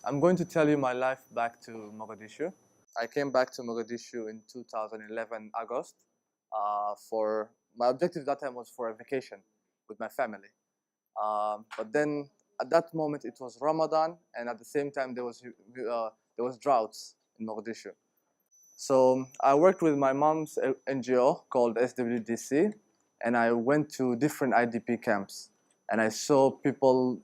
I'm going to tell you my life back to Mogadishu. I came back to Mogadishu in 2011 August. For my objective that time was for a vacation with my family. But then at that moment it was Ramadan, and at the same time there was droughts in Mogadishu. So I worked with my mom's NGO called SWDC, and I went to different IDP camps, and I saw people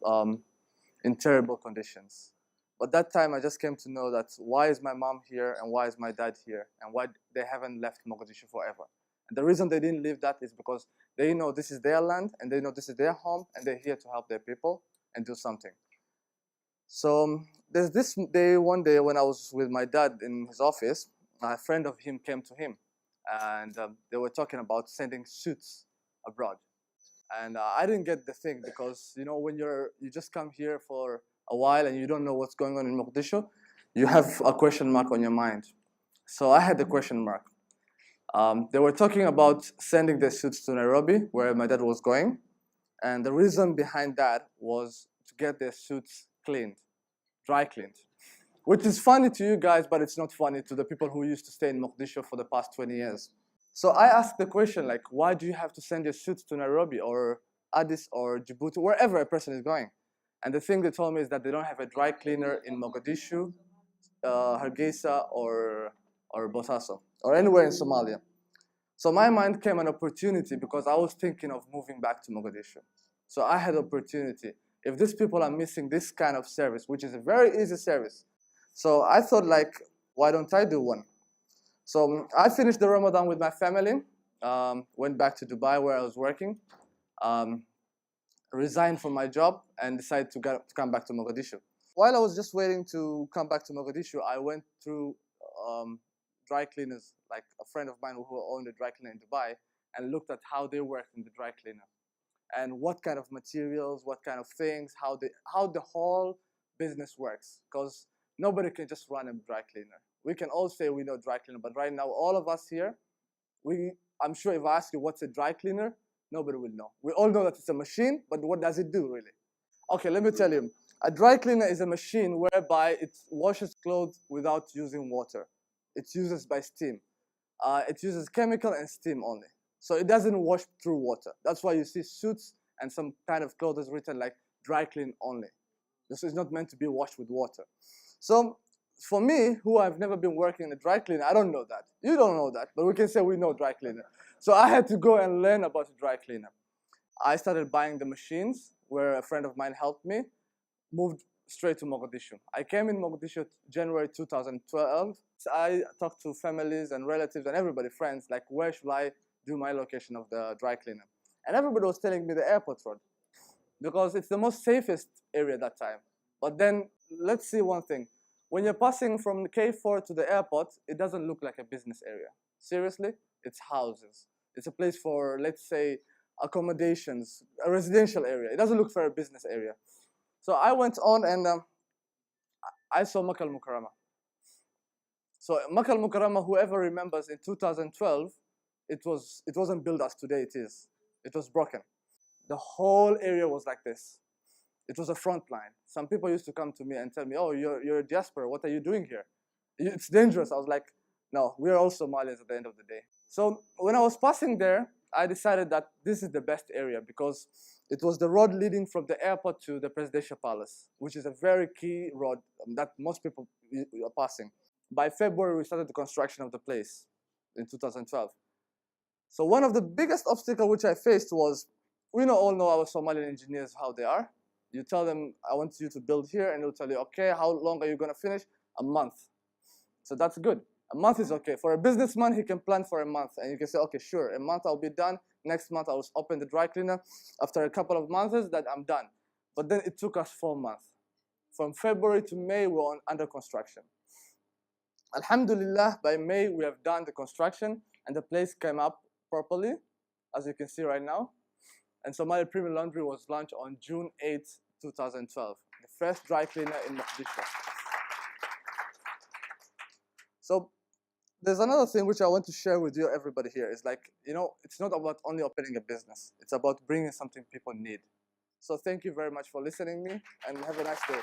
in terrible conditions. But that time I just came to know that why is my mom here and why is my dad here and why they haven't left Mogadishu forever. And the reason they didn't leave that is because they know this is their land and they know this is their home and they're here to help their people and do something. So there's this day, one day when I was with my dad in his office, a friend of him came to him and they were talking about sending suits abroad. And I didn't get the thing because when you just come here for a while and you don't know what's going on in Mogadishu, you have a question mark on your mind. So I had the question mark. They were talking about sending their suits to Nairobi, where my dad was going, and the reason behind that was to get their suits cleaned, dry cleaned, which is funny to you guys, but it's not funny to the people who used to stay in Mogadishu for the past 20 years. So I asked the question, like, why do you have to send your suits to Nairobi or Addis or Djibouti, wherever a person is going? And the thing they told me is that they don't have a dry cleaner in Mogadishu, Hargeisa, or Bosaso, or anywhere in Somalia. So my mind came an opportunity because I was thinking of moving back to Mogadishu. So I had opportunity. If these people are missing this kind of service, which is a very easy service, so I thought, like, why don't I do one? So I finished the Ramadan with my family, went back to Dubai where I was working, resigned from my job, and decided to come back to Mogadishu. While I was just waiting to come back to Mogadishu, I went through dry cleaners, like a friend of mine who owned a dry cleaner in Dubai, and looked at how they worked in the dry cleaner, and what kind of materials, what kind of things, how the whole business works. Because nobody can just run a dry cleaner. We can all say we know dry cleaner, but right now, all of us here, I'm sure if I ask you what's a dry cleaner, nobody will know. We all know that it's a machine, but what does it do really? Okay, let me tell you. A dry cleaner is a machine whereby it washes clothes without using water. It uses by steam. It uses chemical and steam only. So it doesn't wash through water. That's why you see suits and some kind of clothes written like dry clean only. This is not meant to be washed with water. So for me, who I've never been working in a dry cleaner, I don't know that. You don't know that, but we can say we know dry cleaner. So I had to go and learn about a dry cleaner. I started buying the machines where a friend of mine helped me, moved straight to Mogadishu. I came in Mogadishu January 2012. So I talked to families and relatives and everybody, friends, like where should I do my location of the dry cleaner? And everybody was telling me the airport road because it's the most safest area at that time. But then let's see one thing. When you're passing from K4 to the airport, it doesn't look like a business area. Seriously, it's houses. It's a place for, let's say, accommodations, a residential area. It doesn't look for a business area. So I went on and I saw Makkah al-Mukarramah. So Makkah al-Mukarramah, whoever remembers, in 2012, it wasn't built as today it is. It was broken. The whole area was like this. It was a front line. Some people used to come to me and tell me, "Oh, you're a diaspora. What are you doing here? It's dangerous." I was like, "No, we're all Somalians at the end of the day." So when I was passing there, I decided that this is the best area because it was the road leading from the airport to the presidential palace, which is a very key road that most people are passing. By February, we started the construction of the place in 2012. So one of the biggest obstacles which I faced was, we all know our Somalian engineers, how they are. You tell them, I want you to build here, and they'll tell you, okay, how long are you going to finish? A month. So that's good. A month is okay. For a businessman, he can plan for a month, and you can say, okay, sure, a month I'll be done. Next month I'll open the dry cleaner. After a couple of months, that I'm done. But then it took us 4 months. From February to May, we're under construction. Alhamdulillah, by May, we have done the construction, and the place came up properly, as you can see right now. And Somali Premium Laundry was launched on June 8, 2012, the first dry cleaner in Mogadishu. So there's another thing which I want to share with you, everybody here, is like, it's not about only opening a business. It's about bringing something people need. So thank you very much for listening to me, and have a nice day.